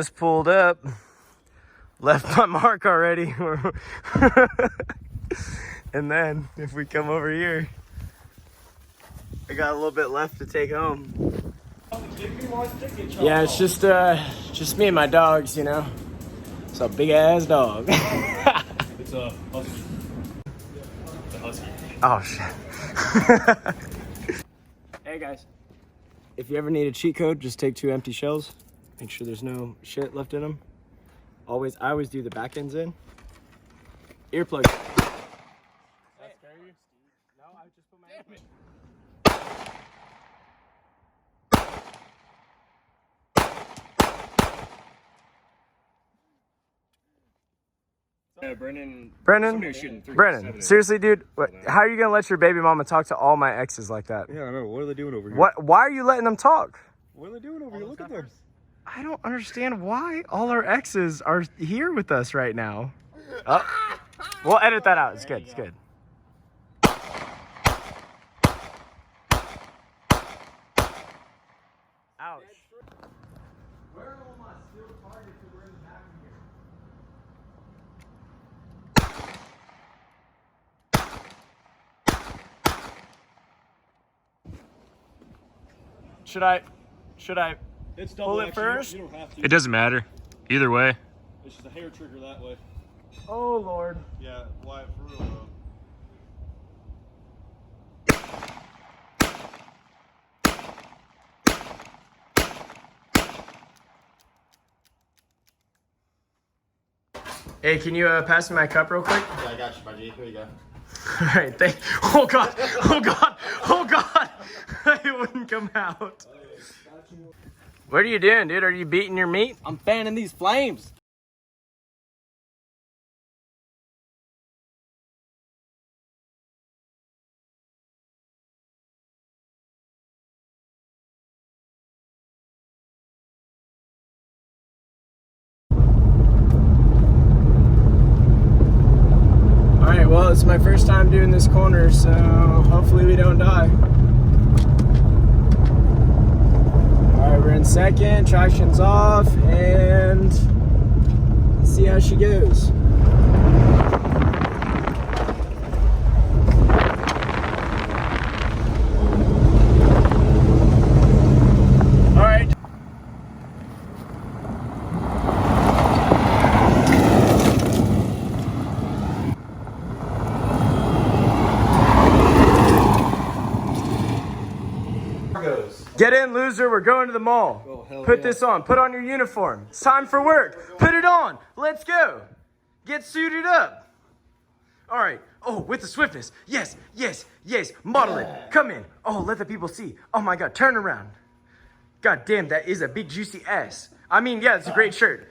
just pulled up. Left my mark already. And then if we come over here, I got a little bit left to take home. Yeah, it's just me and my dogs, you know. It's a big ass dog. It's a husky. It's a husky. Oh shit. Hey guys, if you ever need a cheat code, just take 2 empty shells. Make sure there's no shit left in them. I always do the back ends in. Earplugs. Does that scare you? No, I just put my hand in. Brennan, seriously, dude, how are you gonna let your baby mama talk to all my exes like that? Yeah, I know. What are they doing over here? Why are you letting them talk? What are they doing over here? Look at them. I don't understand why all our exes are here with us right now. Oh, we'll edit that out. It's good. It's good. Ouch. Where are all my steel targets that were in the back of here? Should I It's pull it first? You don't have to. It doesn't matter. Either way. It's just a hair trigger that way. Oh, Lord. Yeah, why for real though? Hey, can you pass me my cup real quick? Yeah, I got you, my G. Here you go. All right, oh God, oh God, oh God. It wouldn't come out. What are you doing, dude? Are you beating your meat? I'm fanning these flames. Alright, well, it's my first time doing this corner, so hopefully we don't die. Alright, we're in second, traction's off, and let's see how she goes. Alright. Get in, loser. We're going to the mall. Oh, Put this on. Put on your uniform. It's time for work. Put it on. Let's go. Get suited up. All right. Oh, with the swiftness. Yes, yes, yes. Model it. Come in. Oh, let the people see. Oh, my God. Turn around. God damn, that is a big, juicy ass. I mean, yeah, it's a great shirt.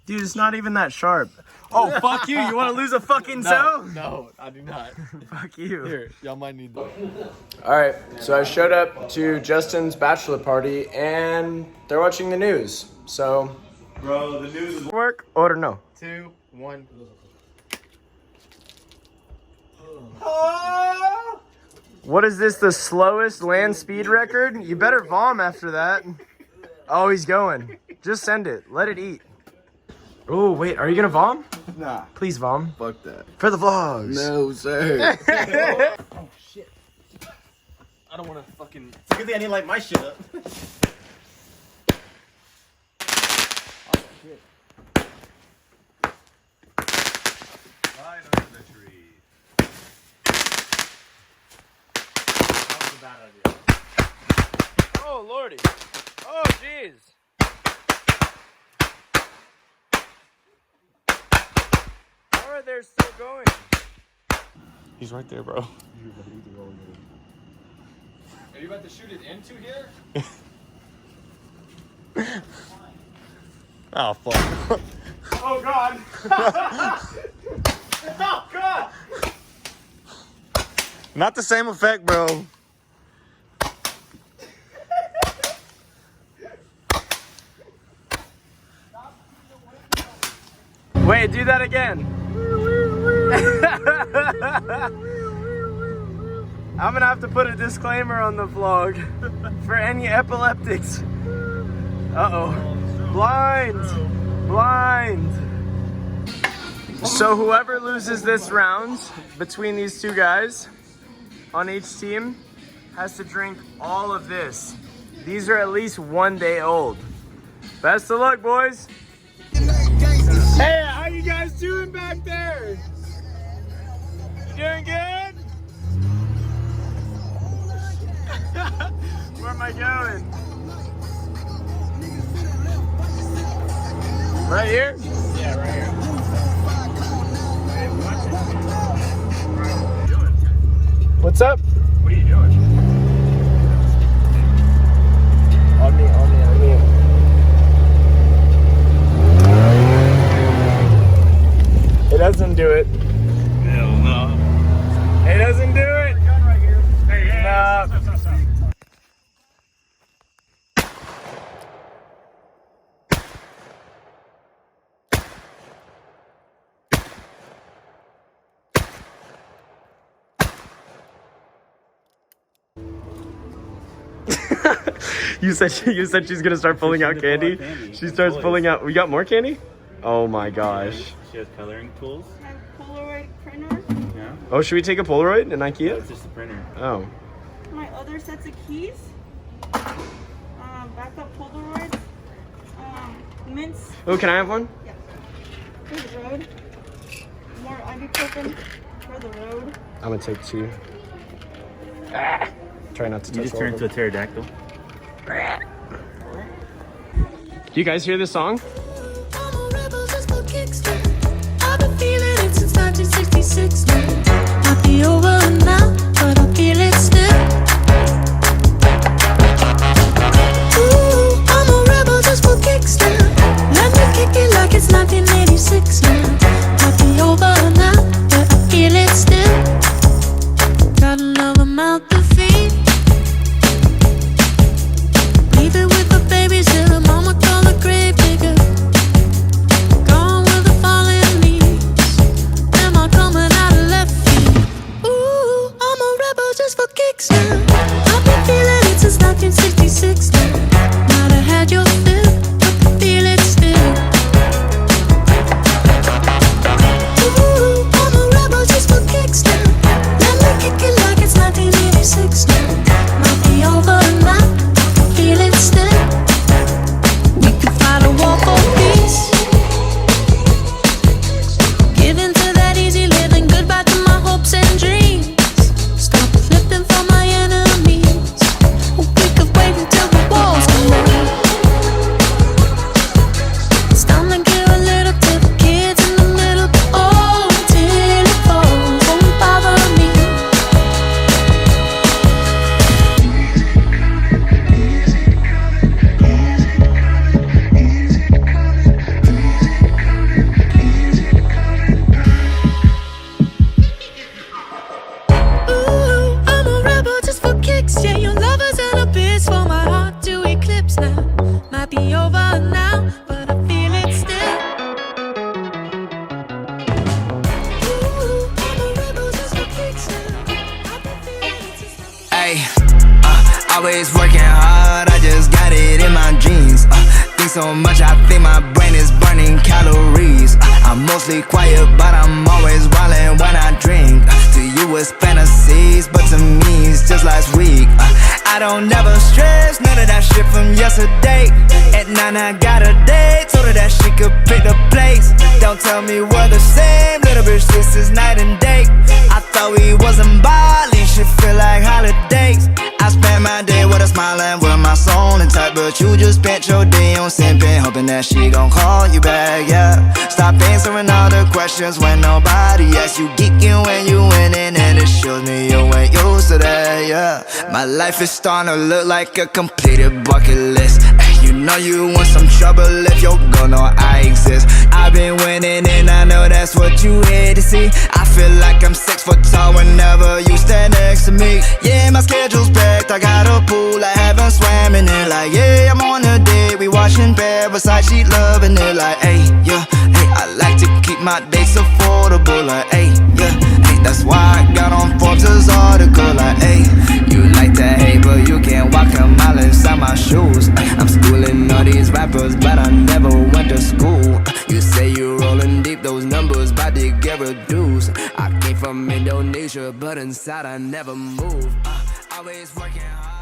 Dude, it's not even that sharp. Oh, fuck you. You want to lose a fucking toe? No, I do not. Fuck you. Here, y'all might need that. All right, so I showed up to Justin's bachelor party, and they're watching the news. So, Bro, the news is work or no? 2, 1. What is this? The slowest land speed record? You better vom after that. Oh, he's going. Just send it. Let it eat. Oh wait, are you gonna vom? nah. Please vom. Fuck that. For the vlogs. No, sir. Oh, shit. I don't want to fucking... It's a good thing I didn't light my shit up. Right under the tree. That was a bad idea. Oh lordy. Oh jeez. Alright, they're still going. He's right there, bro. Are you about to shoot it into here? Oh, fuck. Oh God. Oh God. Not the same effect, bro. Wait, do that again. I'm gonna have to put a disclaimer on the vlog for any epileptics. Uh-oh. Blind! Blind! So whoever loses this round between these two guys on each team has to drink all of this. These are at least 1 day old. Best of luck, boys. Hey, how you guys doing back there? You doing good? Where am I going? Right here? Yeah, right here. What's up? What are you doing? On me. It doesn't do it. Hell no. It doesn't do it. Hey, Nah. stop. You said she's gonna start pulling out candy. She starts pulling out. We got more candy? Oh my gosh. She has coloring tools. I have Polaroid printer. Yeah. Oh, should we take a Polaroid in IKEA? It's just a printer. Oh. My other sets of keys. Backup Polaroids. Mints. Oh, can I have one? Yeah. For the road. More ibuprofen for the road. I'm gonna take two. Ah, try not to touch. You just all turned of into a them. pterodactyl. Do you guys hear this song? I'm a rebel just for kicks now. I've been feeling it since 1966 now. Might be over now, but I feel it still. Ooh, I'm a rebel just for kicks now. Let me kick it like it's 1986 now. Might be over now, but I feel it still. Got another mouth to feed. Leave it with the babysitter, mama call the grave digger. Gone with the fallen leaves. Am I coming out of left field? Ooh, I'm a rebel just for kicks now. I've been feeling it since 1966 now. Might have had your fill, but I feel it still. Ooh, I'm a rebel just for kicks now. Let me kick it like it's 1986 now. Might be over now, feel it still. We could fight a war for peace. Give in to that easy living, goodbye to my hopes and dreams. Stop flipping for my enemies. We could wait until the walls come down. It's time to give a little to the kids in the middle. Oh, till it falls, won't bother me. Ooh, I'm a rebel just for kicks. Yeah, your lovers and a bitch for my heart to eclipse now. Might be over now, but I feel it still. Ooh, I'm a rebel just for kicks now. I've been feeling it since Ay, always working hard, I just got it in my genes. Think so much, I think my brain is burning calories. I'm mostly quiet, but I'm always wildin' when I drink. To you it's fantasies, but to me it's just last week. I don't never stress, none of that shit from yesterday. At 9 I got a date, told her that she could pick the place. Don't tell me we're the same, little bitch, this is night and day. I thought we wasn't Bali, shit feel like holidays. I spent my day with a smile and with my soul intact, but you just spent your day on simping, hoping that she gon' call you back, yeah. Stop answering all the questions when nobody asks. You geeking when you winning, and it shows me you ain't used to that, yeah. My life is starting to look like a completed bucket list. You know you want some trouble if your girl know I exist. I've been winning and I know that's what you hate to see. I feel like I'm 6 foot tall whenever you stand next to me. Yeah, my schedule's packed, I got a pool I haven't swam in it. Like, yeah, I'm on a date, we watching Parasite, she loving it. Like, hey, yeah, hey, I like to keep my dates affordable. Like, hey, yeah, hey, that's why I got on Forbes' article. Like, hey, get reduced. I came from Indonesia, but inside I never move. Always working hard.